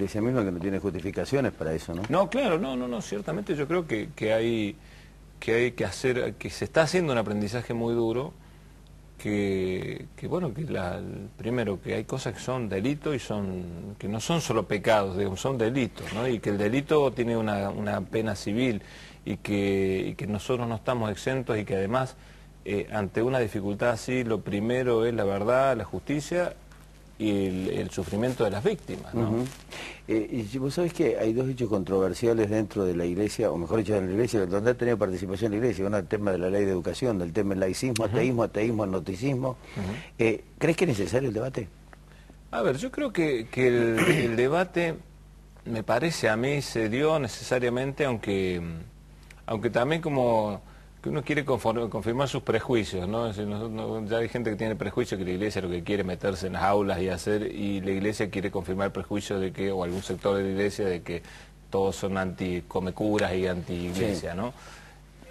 Iglesia misma que no tiene justificaciones para eso, ¿no? No, claro, no, ciertamente yo creo que hay que hacer, que se está haciendo un aprendizaje muy duro, bueno, primero que hay cosas que son delitos y que no son solo pecados, digamos, son delitos, ¿no? Y que el delito tiene una pena civil y que nosotros no estamos exentos y que además ante una dificultad así lo primero es la verdad, la justicia y el sufrimiento de las víctimas, ¿no? Y vos sabés que hay dos hechos controversiales dentro de la Iglesia, o mejor dicho, en la Iglesia, donde ha tenido participación la Iglesia. Uno es el tema de la ley de educación, del tema del laicismo, ateísmo, agnosticismo. ¿Crees que es necesario el debate? A ver, yo creo que el debate, me parece a mí, se dio necesariamente, aunque también como que uno quiere confirmar sus prejuicios, ¿no? Es decir, ya hay gente que tiene prejuicio que la Iglesia lo que quiere es meterse en las aulas y la Iglesia quiere confirmar el prejuicio de que, o algún sector de la Iglesia, de que todos son anti-comecuras y anti-Iglesia, ¿no?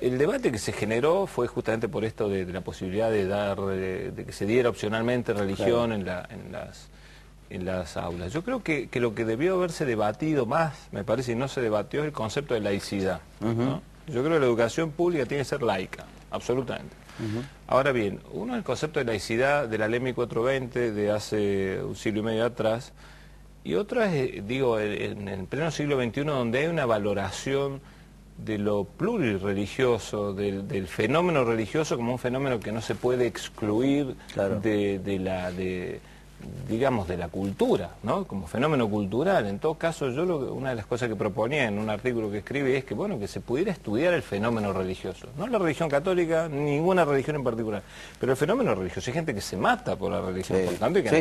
El debate que se generó fue justamente por esto de la posibilidad de que se diera opcionalmente religión en las aulas. Yo creo que lo que debió haberse debatido más, me parece, y no se debatió, es el concepto de laicidad, ¿no? Yo creo que la educación pública tiene que ser laica, absolutamente. Ahora bien, uno es el concepto de laicidad de la Ley 1420 de hace un siglo y medio atrás, y otro es, digo, en el pleno siglo XXI, donde hay una valoración de lo plurirreligioso, del fenómeno religioso como un fenómeno que no se puede excluir digamos, de la cultura, ¿no? Como fenómeno cultural. En todo caso, una de las cosas que proponía en un artículo que escribí es que, bueno, que se pudiera estudiar el fenómeno religioso. No la religión católica, ninguna religión en particular, pero el fenómeno religioso. Hay gente que se mata por la religión, por tanto hay que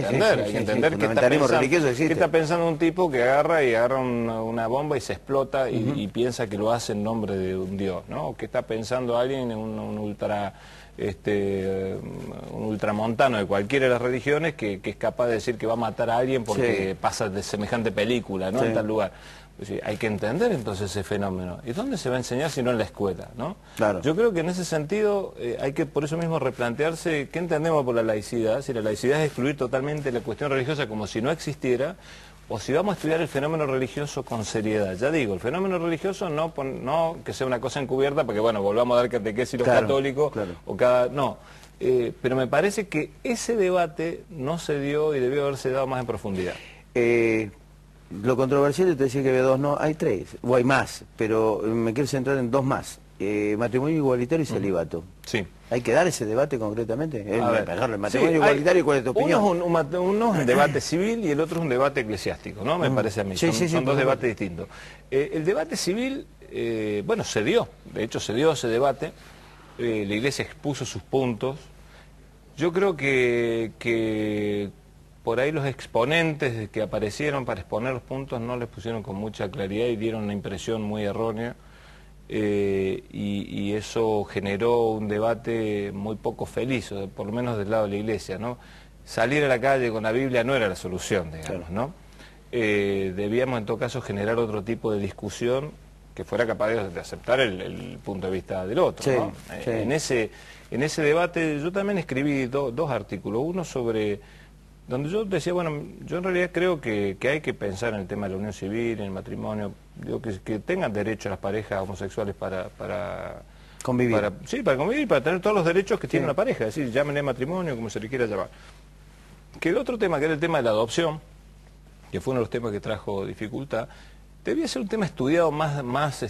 entender qué está pensando un tipo que agarra una bomba y se explota y piensa que lo hace en nombre de un Dios, ¿no? O que está pensando alguien en un ultramontano de cualquiera de las religiones que es capaz de decir que va a matar a alguien porque pasa de semejante película, ¿no? En tal lugar. Es decir, hay que entender entonces ese fenómeno. ¿Y dónde se va a enseñar si no en la escuela, ¿no? Claro. Yo creo que en ese sentido hay que por eso mismo replantearse qué entendemos por la laicidad, si la laicidad es excluir totalmente la cuestión religiosa como si no existiera, o si vamos a estudiar el fenómeno religioso con seriedad. Ya digo, el fenómeno religioso no que sea una cosa encubierta, porque bueno, volvamos a dar catequesis los católicos, o no. Pero me parece que ese debate no se dio y debió haberse dado más en profundidad. Lo controversial, te decía que había dos, no, hay tres, o hay más, pero me quiero centrar en dos más. Matrimonio igualitario y celibato. Sí. ¿Hay que dar ese debate concretamente? El matrimonio igualitario, ¿cuál es tu opinión? Uno es un debate civil y el otro es un debate eclesiástico, ¿no? Me parece a mí. Son dos debates distintos. El debate civil, bueno, se dio. De hecho, se dio ese debate. La Iglesia expuso sus puntos. Yo creo que por ahí los exponentes que aparecieron para exponer los puntos no les pusieron con mucha claridad y dieron una impresión muy errónea. Y eso generó un debate muy poco feliz, por lo menos del lado de la Iglesia, ¿no? Salir a la calle con la Biblia no era la solución, digamos, ¿no? Debíamos en todo caso generar otro tipo de discusión que fuera capaz de aceptar el punto de vista del otro, ¿no? En ese debate yo también escribí dos artículos, uno sobre donde yo decía, bueno, yo en realidad creo que hay que pensar en el tema de la unión civil, en el matrimonio, digo, que tengan derecho las parejas homosexuales para convivir. Para convivir, para tener todos los derechos que tiene una pareja, es decir, llámenle matrimonio, como se le quiera llamar. Que el otro tema, que era el tema de la adopción, que fue uno de los temas que trajo dificultad, debía ser un tema estudiado más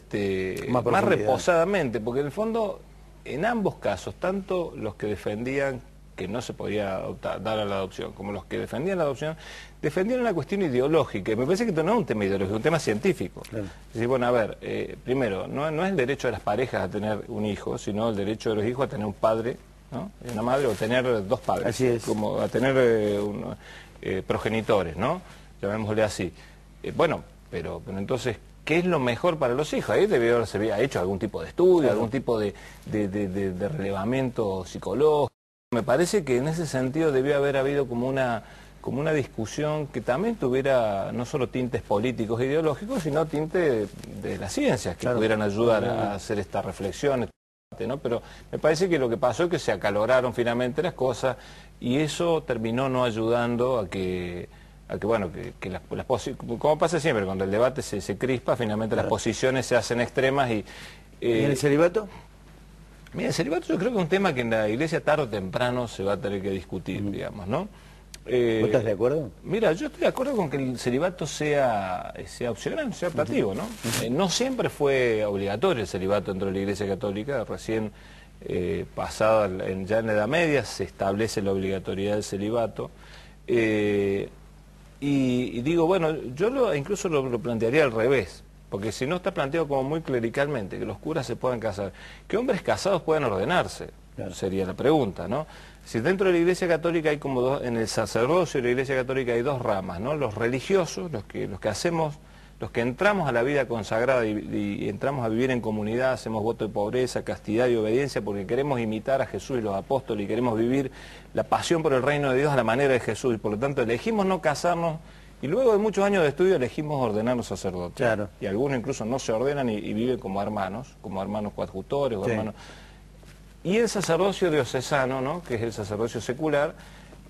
reposadamente, porque en el fondo, en ambos casos, tanto los que defendían que no se podía dar a la adopción, como los que defendían la adopción, defendían una cuestión ideológica. Y me parece que esto no es un tema ideológico, es un tema científico. Claro. Es decir, bueno, a ver, primero, no es el derecho de las parejas a tener un hijo, sino el derecho de los hijos a tener un padre, ¿no? Y una madre, o tener dos padres. Así es. Como a tener progenitores, ¿no? Llamémosle así. Bueno, pero entonces, ¿qué es lo mejor para los hijos? Ahí debió haberse hecho algún tipo de estudio, algún tipo de relevamiento psicológico. Me parece que en ese sentido debió haber habido como una discusión que también tuviera no solo tintes políticos e ideológicos, sino tintes de las ciencias que pudieran ayudar a hacer esta reflexión, ¿no? Pero me parece que lo que pasó es que se acaloraron finalmente las cosas y eso terminó no ayudando a que a que bueno, como pasa siempre, cuando el debate se crispa, finalmente las posiciones se hacen extremas y... ¿Y en el celibato? Mira, el celibato yo creo que es un tema que en la Iglesia tarde o temprano se va a tener que discutir, digamos, ¿no? ¿Vos estás de acuerdo? Mira, yo estoy de acuerdo con que el celibato sea opcional, sea optativo, ¿no? No siempre fue obligatorio el celibato dentro de la Iglesia Católica, recién pasada ya en la Edad Media se establece la obligatoriedad del celibato. Y digo, bueno, yo incluso lo plantearía al revés, porque si no está planteado como muy clericalmente, que los curas se puedan casar, que hombres casados puedan ordenarse, claro, sería la pregunta, ¿no? Si dentro de la Iglesia Católica hay como dos, en el sacerdocio de la Iglesia Católica hay dos ramas, ¿no? Los religiosos, los que hacemos, los que entramos a la vida consagrada y entramos a vivir en comunidad, hacemos voto de pobreza, castidad y obediencia porque queremos imitar a Jesús y los apóstoles y queremos vivir la pasión por el reino de Dios a la manera de Jesús y por lo tanto elegimos no casarnos y luego de muchos años de estudio elegimos ordenarnos sacerdotes. Claro. Y algunos incluso no se ordenan y viven como hermanos coadjutores o sí, hermanos. Y el sacerdocio diocesano, ¿no? Que es el sacerdocio secular,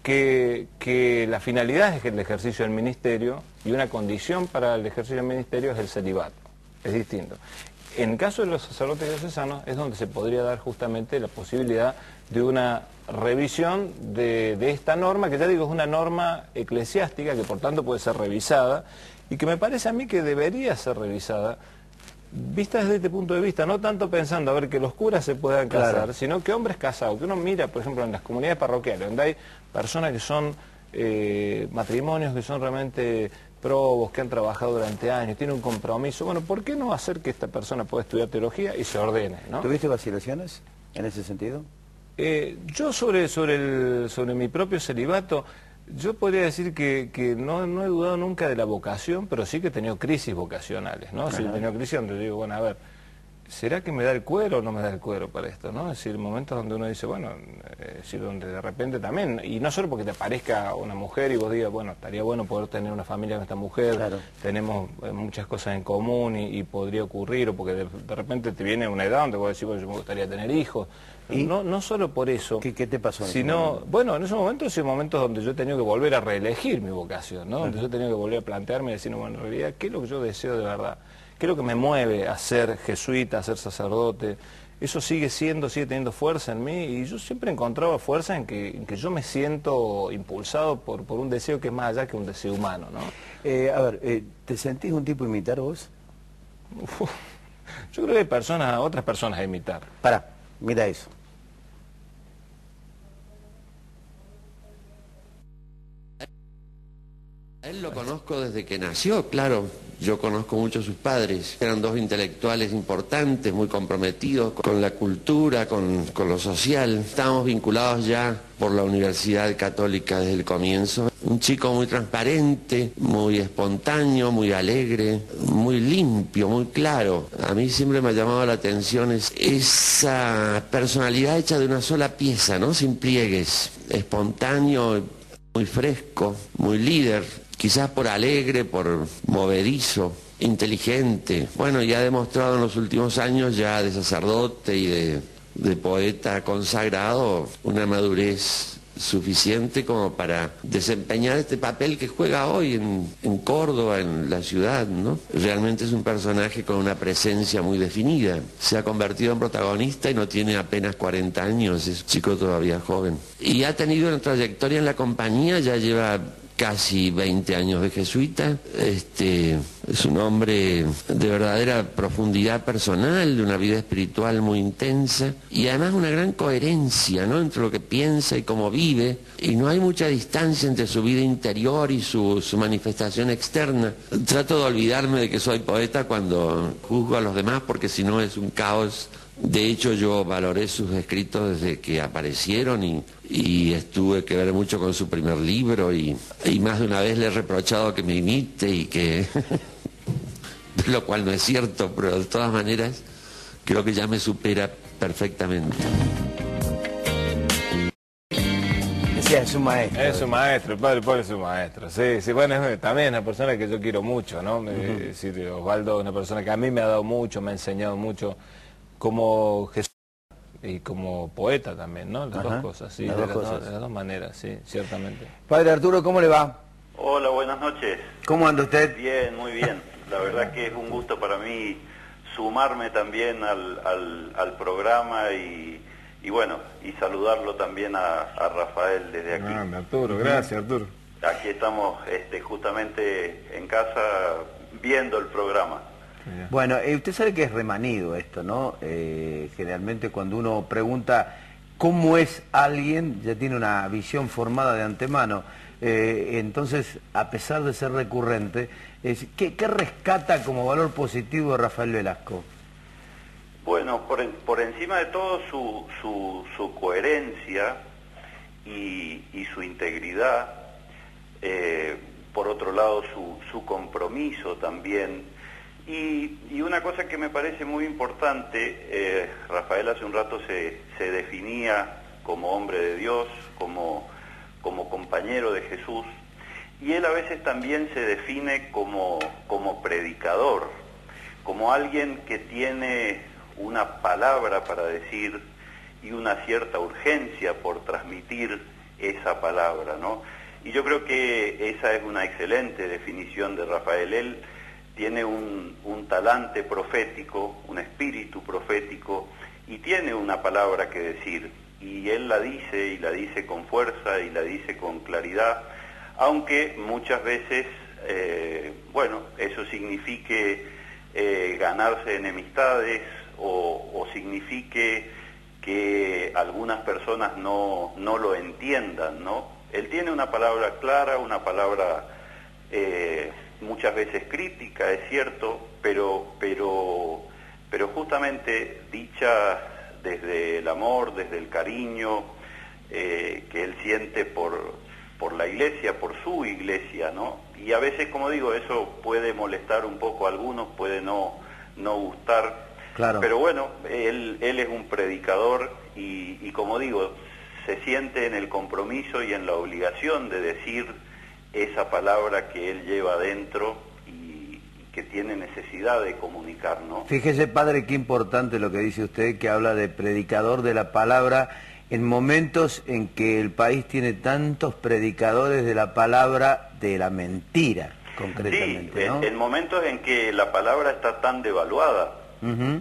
que la finalidad es el ejercicio del ministerio y una condición para el ejercicio del ministerio es el celibato, es distinto. En el caso de los sacerdotes diocesanos es donde se podría dar justamente la posibilidad de una revisión de esta norma, que ya digo es una norma eclesiástica que por tanto puede ser revisada y que me parece a mí que debería ser revisada vista desde este punto de vista, no tanto pensando a ver que los curas se puedan casar, claro, sino que hombres casados, que uno mira, por ejemplo, en las comunidades parroquiales, donde hay personas que son matrimonios que son realmente probos, que han trabajado durante años, tienen un compromiso, bueno, ¿por qué no hacer que esta persona pueda estudiar teología y se ordene, ¿no? ¿Tuviste vacilaciones en ese sentido? Yo sobre mi propio celibato, yo podría decir que no he dudado nunca de la vocación, pero sí que he tenido crisis vocacionales, ¿no? Si he tenido crisis donde digo, bueno, a ver, ¿será que me da el cuero o no me da el cuero para esto, no? Es decir, momentos donde uno dice, bueno, es decir, donde de repente también, y no solo porque te aparezca una mujer y vos digas, bueno, estaría bueno poder tener una familia con esta mujer, claro, tenemos muchas cosas en común y podría ocurrir, o porque de repente te viene una edad donde vos decís, bueno, yo me gustaría tener hijos. ¿Y? No solo por eso. ¿Qué te pasó? Sino, bueno, en esos momentos son momentos donde yo he tenido que volver a reelegir mi vocación, ¿no? Donde yo he tenido que volver a plantearme y decir, bueno, en realidad, ¿qué es lo que yo deseo de verdad? ¿Qué es lo que me mueve a ser jesuita, a ser sacerdote? Eso sigue teniendo fuerza en mí y yo siempre he encontrado fuerza en que yo me siento impulsado por un deseo que es más allá que un deseo humano, ¿no? A ver, ¿te sentís un tipo a imitar vos? Yo creo que hay otras personas a imitar. Pará, mira eso. A él lo conozco desde que nació, claro. Yo conozco mucho a sus padres. Eran dos intelectuales importantes, muy comprometidos con la cultura, con lo social. Estábamos vinculados ya por la Universidad Católica desde el comienzo. Un chico muy transparente, muy espontáneo, muy alegre, muy limpio, muy claro. A mí siempre me ha llamado la atención esa personalidad hecha de una sola pieza, ¿no? Sin pliegues. Espontáneo, muy fresco, muy líder. Quizás por alegre, por movedizo, inteligente. Bueno, y ha demostrado en los últimos años ya de sacerdote y de poeta consagrado una madurez suficiente como para desempeñar este papel que juega hoy en Córdoba, en la ciudad, ¿no? Realmente es un personaje con una presencia muy definida. Se ha convertido en protagonista y no tiene apenas 40 años, es un chico todavía joven. Y ha tenido una trayectoria en la compañía, ya lleva casi 20 años de jesuita. Es un hombre de verdadera profundidad personal, de una vida espiritual muy intensa y además una gran coherencia, ¿no?, entre lo que piensa y cómo vive, y no hay mucha distancia entre su vida interior y su manifestación externa. Trato de olvidarme de que soy poeta cuando juzgo a los demás, porque si no es un caos. De hecho, yo valoré sus escritos desde que aparecieron y estuve que ver mucho con su primer libro y más de una vez le he reprochado que me imite y que... lo cual no es cierto, pero de todas maneras creo que ya me supera perfectamente. Es un maestro. Es un maestro, el Padre Pablo es un maestro. Sí, bueno, también es una persona que yo quiero mucho, ¿no? Osvaldo es una persona que a mí me ha dado mucho, me ha enseñado mucho como Jesús y como poeta también, ¿no? Las dos cosas, sí, de las dos maneras, sí, ciertamente. Padre Arturo, ¿cómo le va? Hola, buenas noches. ¿Cómo anda usted? Bien, muy bien. La verdad que es un gusto para mí sumarme también al programa y bueno, y saludarlo también a Rafael desde aquí. Arturo, gracias Arturo. Aquí estamos justamente en casa viendo el programa. Bueno, usted sabe que es remanido esto, ¿no? Generalmente cuando uno pregunta cómo es alguien, ya tiene una visión formada de antemano. Entonces, a pesar de ser recurrente, ¿qué rescata como valor positivo de Rafael Velasco? Bueno, por encima de todo su coherencia y su integridad, por otro lado su compromiso también. Y una cosa que me parece muy importante, Rafael hace un rato se definía como hombre de Dios, como compañero de Jesús, y él a veces también se define como predicador, como alguien que tiene una palabra para decir y una cierta urgencia por transmitir esa palabra, ¿no? Y yo creo que esa es una excelente definición de Rafael. Él tiene un talante profético, un espíritu profético, y tiene una palabra que decir, y él la dice, y la dice con fuerza, y la dice con claridad, aunque muchas veces, bueno, eso signifique ganarse enemistades, o signifique que algunas personas no lo entiendan, ¿no? Él tiene una palabra clara, una palabra muchas veces crítica, es cierto, pero justamente dicha desde el amor, desde el cariño que él siente por la iglesia, por su iglesia, ¿no? Y a veces, como digo, eso puede molestar un poco a algunos, puede no gustar, claro. Pero bueno, él es un predicador y como digo, se siente en el compromiso y en la obligación de decir esa palabra que él lleva adentro y que tiene necesidad de comunicar, ¿no? Fíjese, padre, qué importante lo que dice usted, que habla de predicador de la palabra en momentos en que el país tiene tantos predicadores de la palabra de la mentira, concretamente, sí, ¿no? En momentos en que la palabra está tan devaluada, Uh-huh.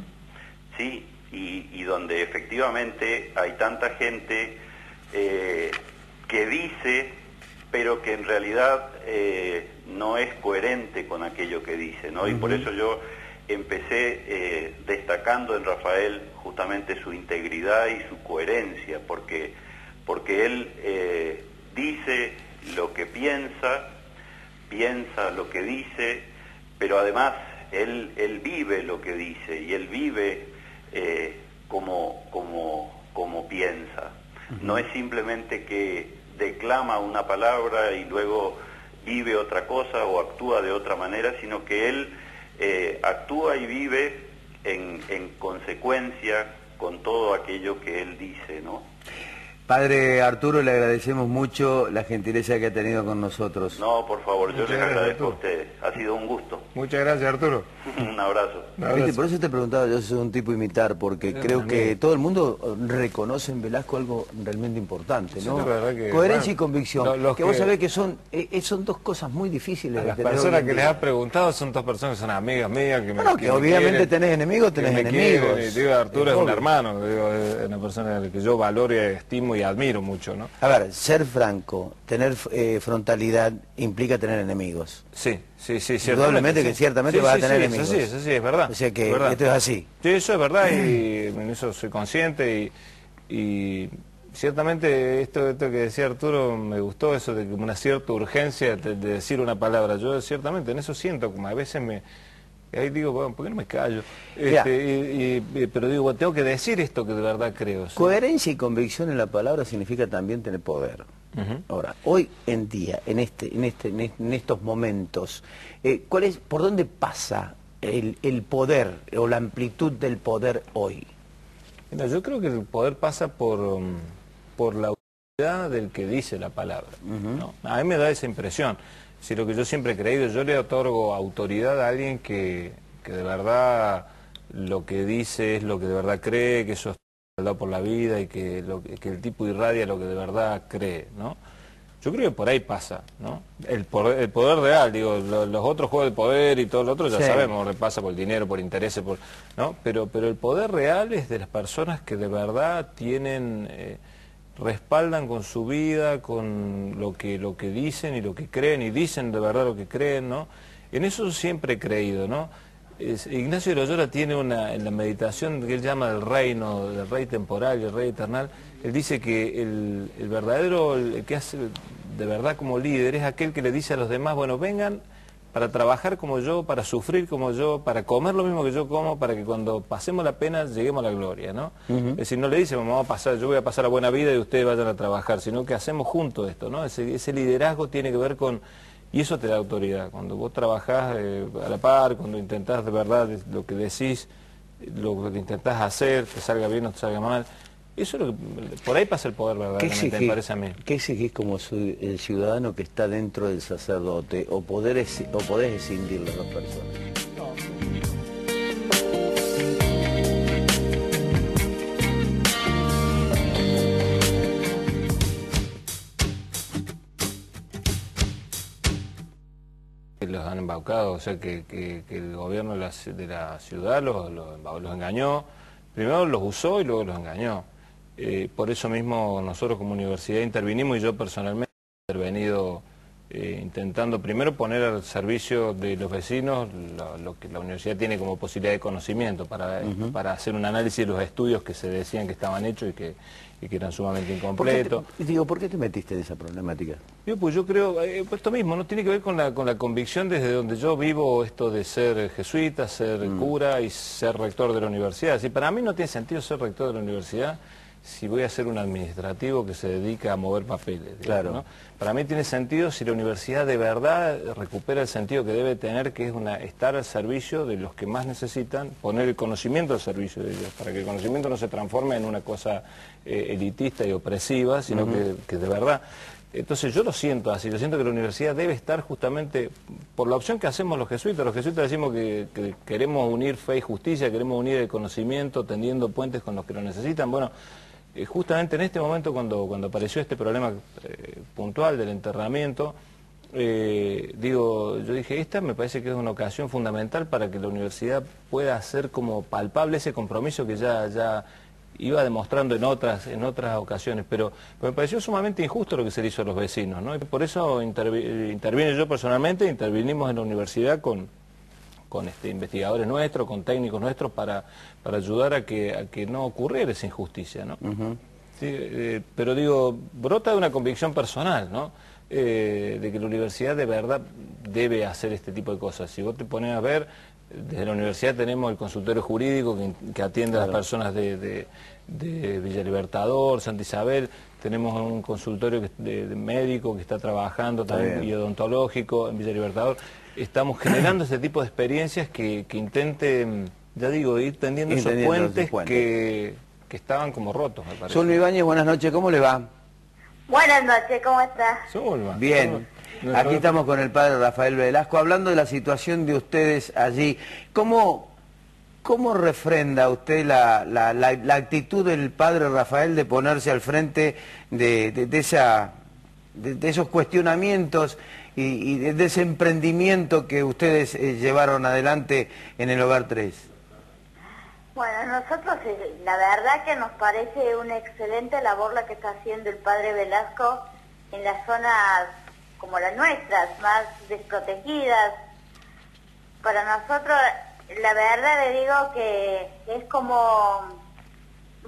sí, y donde efectivamente hay tanta gente que dice, pero que en realidad no es coherente con aquello que dice, ¿no? Y por eso yo empecé destacando en Rafael justamente su integridad y su coherencia, porque él dice lo que piensa lo que dice, pero además él vive lo que dice, y él vive como piensa. No es simplemente que declama una palabra y luego vive otra cosa o actúa de otra manera, sino que él actúa y vive en consecuencia con todo aquello que él dice, ¿no? Padre Arturo, le agradecemos mucho la gentileza que ha tenido con nosotros. No, por favor, yo Muchas les gracias, agradezco a Arturo. ustedes. Ha sido un gusto. Muchas gracias Arturo. Un abrazo. ¿Viste? Por eso te preguntaba, yo soy un tipo a imitar, porque creo que todo el mundo reconoce en Velasco algo realmente importante, ¿no? Sí, la verdad que, coherencia bueno, y convicción, los que vos sabés que son dos cosas muy difíciles de Las tener personas hoy que en les día. has preguntado son dos personas que son amigas mías. Que Bueno, que obviamente quieren, tenés enemigos, tenés que me enemigos. quieren, y digo, Arturo es un obvio. hermano, digo, es una persona a la que yo valoro y estimo y admiro mucho, ¿no? A ver, ser franco, tener frontalidad, implica tener enemigos. Sí, Indudablemente que ciertamente vas a tener enemigos. Eso sí, es verdad. O sea que es verdad. esto es así. Sí, eso es verdad y en eso soy consciente y ciertamente esto que decía Arturo me gustó, eso de como una cierta urgencia de decir una palabra. Yo ciertamente en eso siento, como a veces ahí digo, bueno, ¿por qué no me callo? Pero digo, bueno, tengo que decir esto que de verdad creo. ¿Sí? Coherencia y convicción en la palabra significa también tener poder. Ahora, hoy en día, en estos momentos, ¿por dónde pasa el poder o la amplitud del poder hoy? Mira, yo creo que el poder pasa por la autoridad del que dice la palabra, ¿no? A mí me da esa impresión. Si lo que yo siempre he creído, yo le otorgo autoridad a alguien que de verdad lo que dice es lo que de verdad cree, que eso es verdad por la vida y que el tipo irradia lo que de verdad cree, ¿no? Yo creo que por ahí pasa, ¿no? El poder real, digo, los otros juegos de poder y todo lo otro ya sabemos, repasa por el dinero, por intereses, ¿no? Pero el poder real es de las personas que de verdad tienen, respaldan con su vida, con lo que dicen y lo que creen, y dicen de verdad lo que creen, ¿no? En eso siempre he creído, ¿no? Ignacio de Loyola tiene en la meditación que él llama del reino, del rey temporal y el rey eternal, él dice que el verdadero, el que hace de verdad como líder es aquel que le dice a los demás, bueno, vengan para trabajar como yo, para sufrir como yo, para comer lo mismo que yo como, para que cuando pasemos la pena lleguemos a la gloria, ¿no? Es decir, no le dice, vamos a pasar, yo voy a pasar la buena vida y ustedes vayan a trabajar, sino que hacemos juntos esto, ¿no? Ese liderazgo tiene que ver con... Y eso te da autoridad, cuando vos trabajás a la par, cuando intentás de verdad lo que decís, lo que intentás hacer, te salga bien o te salga mal, eso es lo que, por ahí pasa el poder verdaderamente, me parece a mí. ¿Qué exigís como el ciudadano que está dentro del sacerdote, o podés escindir las dos personas? Los han embaucado, o sea que el gobierno de la ciudad los engañó, primero los usó y luego los engañó. Por eso mismo nosotros como universidad intervinimos, y yo personalmente he intervenido intentando primero poner al servicio de los vecinos lo que la universidad tiene como posibilidad de conocimiento para hacer un análisis de los estudios que se decían que estaban hechos y que eran sumamente incompletos. ¿Por qué te metiste en esa problemática? Pues yo creo, esto mismo, ¿no? Tiene que ver con la convicción desde donde yo vivo, esto de ser jesuita, ser cura y ser rector de la universidad. Si para mí no tiene sentido ser rector de la universidad si voy a ser un administrativo que se dedica a mover papeles, digamos, claro, ¿no? Para mí tiene sentido si la universidad de verdad recupera el sentido que debe tener, que es estar al servicio de los que más necesitan, poner el conocimiento al servicio de ellos, para que el conocimiento no se transforme en una cosa elitista y opresiva, sino que de verdad... Entonces yo lo siento así, yo siento que la universidad debe estar justamente por la opción que hacemos los jesuitas. Los jesuitas decimos que queremos unir fe y justicia, queremos unir el conocimiento, tendiendo puentes con los que lo necesitan. Bueno, justamente en este momento cuando apareció este problema puntual del enterramiento, yo dije, esta me parece que es una ocasión fundamental para que la universidad pueda hacer como palpable ese compromiso que ya iba demostrando en otras ocasiones, pero me pareció sumamente injusto lo que se le hizo a los vecinos, ¿no? Y por eso intervine yo personalmente, intervinimos en la universidad con investigadores nuestros, con técnicos nuestros, para ayudar a que no ocurriera esa injusticia, ¿no? Sí, pero digo, brota de una convicción personal, ¿no? De que la universidad de verdad debe hacer este tipo de cosas. Si vos te pones a ver, desde la universidad tenemos el consultorio jurídico que atiende a las personas de Villa Libertador, Santa Isabel, tenemos un consultorio de médico que está trabajando también, y odontológico en Villa Libertador. Estamos generando este tipo de experiencias que intenten, ya digo, ir tendiendo esos puentes que estaban como rotos, me parece. Zulma Ibáñez, buenas noches, ¿cómo le va? Buenas noches, ¿cómo está? Zulma. Bien, aquí estamos con el padre Rafael Velasco, hablando de la situación de ustedes allí. ¿Cómo refrenda usted la actitud del padre Rafael de ponerse al frente de esos cuestionamientos y de ese emprendimiento que ustedes llevaron adelante en el Hogar 3? Bueno, nosotros la verdad que nos parece una excelente labor la que está haciendo el padre Velasco en las zonas como las nuestras, más desprotegidas. Para nosotros, la verdad le digo que es como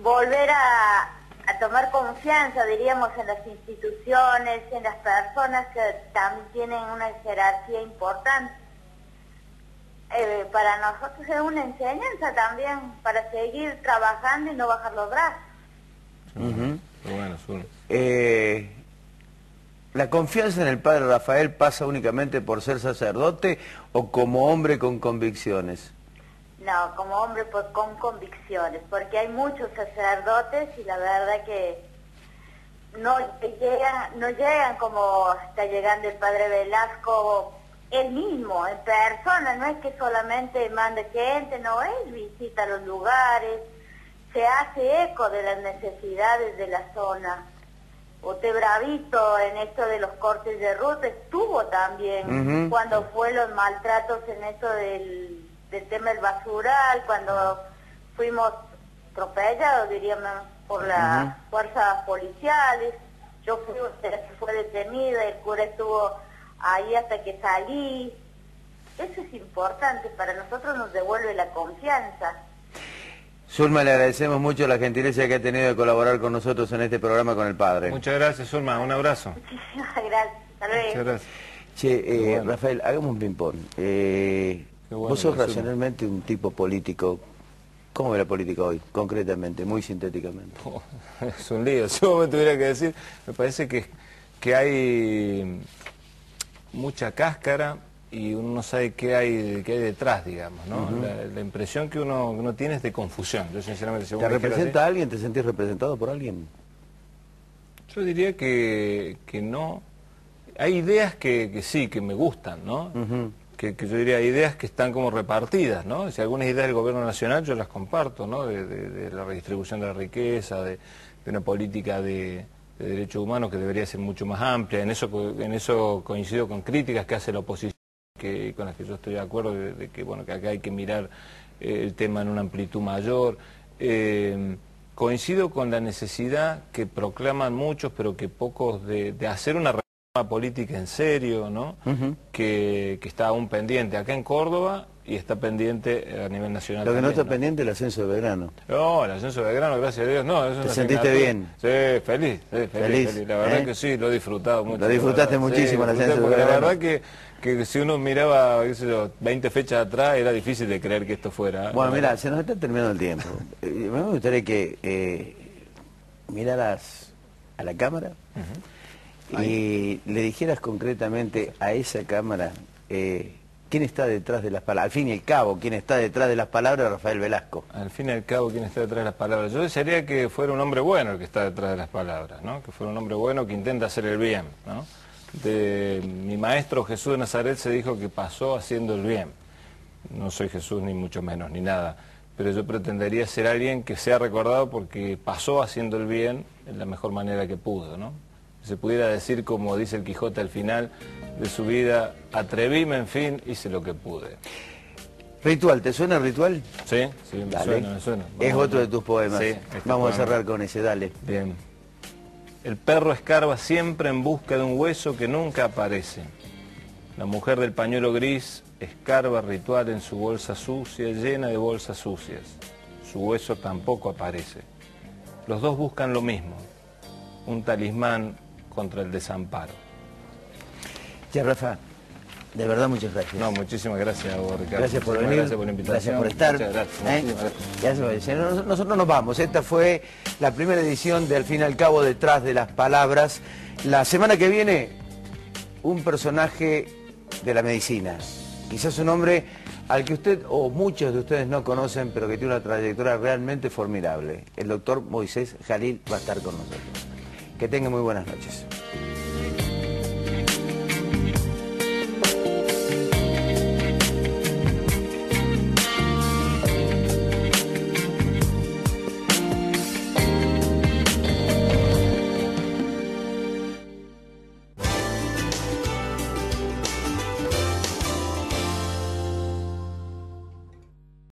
volver a tomar confianza, diríamos, en las instituciones, en las personas que también tienen una jerarquía importante. Para nosotros es una enseñanza también para seguir trabajando y no bajar los brazos. Bueno, ¿La confianza en el padre Rafael pasa únicamente por ser sacerdote o como hombre con convicciones? No, como hombre con convicciones, porque hay muchos sacerdotes y la verdad que no llegan como está llegando el padre Velasco, él mismo, en persona, no es que solamente mande gente, no, él visita los lugares, se hace eco de las necesidades de la zona. Usted bravito en esto de los cortes de ruta, estuvo también cuando fue los maltratos en esto del tema del basural, cuando fuimos atropellados, diríamos, por las fuerzas policiales. Yo fue detenida, el cura estuvo ahí hasta que salí. Eso es importante, para nosotros nos devuelve la confianza. Zulma, le agradecemos mucho la gentileza que ha tenido de colaborar con nosotros en este programa con el padre. Muchas gracias, Zulma, un abrazo. Muchísimas gracias, hasta luego. Muchas gracias. Che, bueno. Rafael, hagamos un ping-pong. Bueno, vos sos racionalmente un tipo político. ¿Cómo ve la política hoy, concretamente, muy sintéticamente? Oh, es un lío. Si vos me tuviera que decir, me parece que hay mucha cáscara y uno no sabe qué hay detrás, digamos, ¿no? La impresión que uno tiene es de confusión. Yo sinceramente, si vos ¿Te me dijeras representa a alguien? ¿Te sentís representado por alguien? yo diría que no. Hay ideas que sí, que me gustan, ¿no? Que yo diría ideas que están como repartidas, ¿no? Si algunas ideas del gobierno nacional yo las comparto, ¿no? De la redistribución de la riqueza, de una política de derechos humanos que debería ser mucho más amplia. En eso coincido con críticas que hace la oposición, con las que yo estoy de acuerdo, de que, bueno, que acá hay que mirar el tema en una amplitud mayor. Coincido con la necesidad que proclaman muchos, pero que pocos, de hacer una reforma política en serio, ¿no? Que está aún pendiente acá en Córdoba y está pendiente a nivel nacional. Lo que también, no está pendiente es el ascenso de Belgrano. No, el ascenso de Belgrano, gracias a Dios, no. Es una ¿Te sentiste asignatura. bien? Sí, feliz. La verdad que sí, lo he disfrutado mucho. Lo disfrutaste muchísimo el ascenso de porque Belgrano. la verdad que si uno miraba, qué sé yo, 20 fechas atrás, era difícil de creer que esto fuera. Bueno, mira, se nos está terminando el tiempo. Me gustaría que miraras a la cámara y le dijeras concretamente a esa cámara quién está detrás de las palabras. Al fin y al cabo, quién está detrás de las palabras de Rafael Velasco. Al fin y al cabo, ¿quién está detrás de las palabras? Yo desearía que fuera un hombre bueno el que está detrás de las palabras, ¿no? Que fuera un hombre bueno que intenta hacer el bien, ¿no? De mi maestro Jesús de Nazaret se dijo que pasó haciendo el bien. No soy Jesús ni mucho menos, ni nada, pero yo pretendería ser alguien que sea recordado porque pasó haciendo el bien de la mejor manera que pudo, ¿no? Se pudiera decir, como dice el Quijote al final de su vida, atrevíme, en fin, hice lo que pude. Ritual, ¿te suena Ritual? Sí, me suena. Es otro de tus poemas. Sí, Vamos a cerrar con ese, dale. Bien. El perro escarba siempre en busca de un hueso que nunca aparece. La mujer del pañuelo gris escarba Ritual en su bolsa sucia, llena de bolsas sucias. Su hueso tampoco aparece. Los dos buscan lo mismo, un talismán contra el desamparo. Ya, Rafa, de verdad muchas gracias. No, muchísimas gracias a vos, Ricardo. Gracias por Muchísimas venir, gracias por la invitación. gracias por estar. Muchas gracias. Muchísimas gracias. Ya se va, nosotros nos vamos. Esta fue la primera edición de Al fin y al cabo, detrás de las palabras. La semana que viene, un personaje de la medicina. Quizás un hombre al que usted o muchos de ustedes no conocen, pero que tiene una trayectoria realmente formidable. El doctor Moisés Jalil va a estar con nosotros. Que tenga muy buenas noches.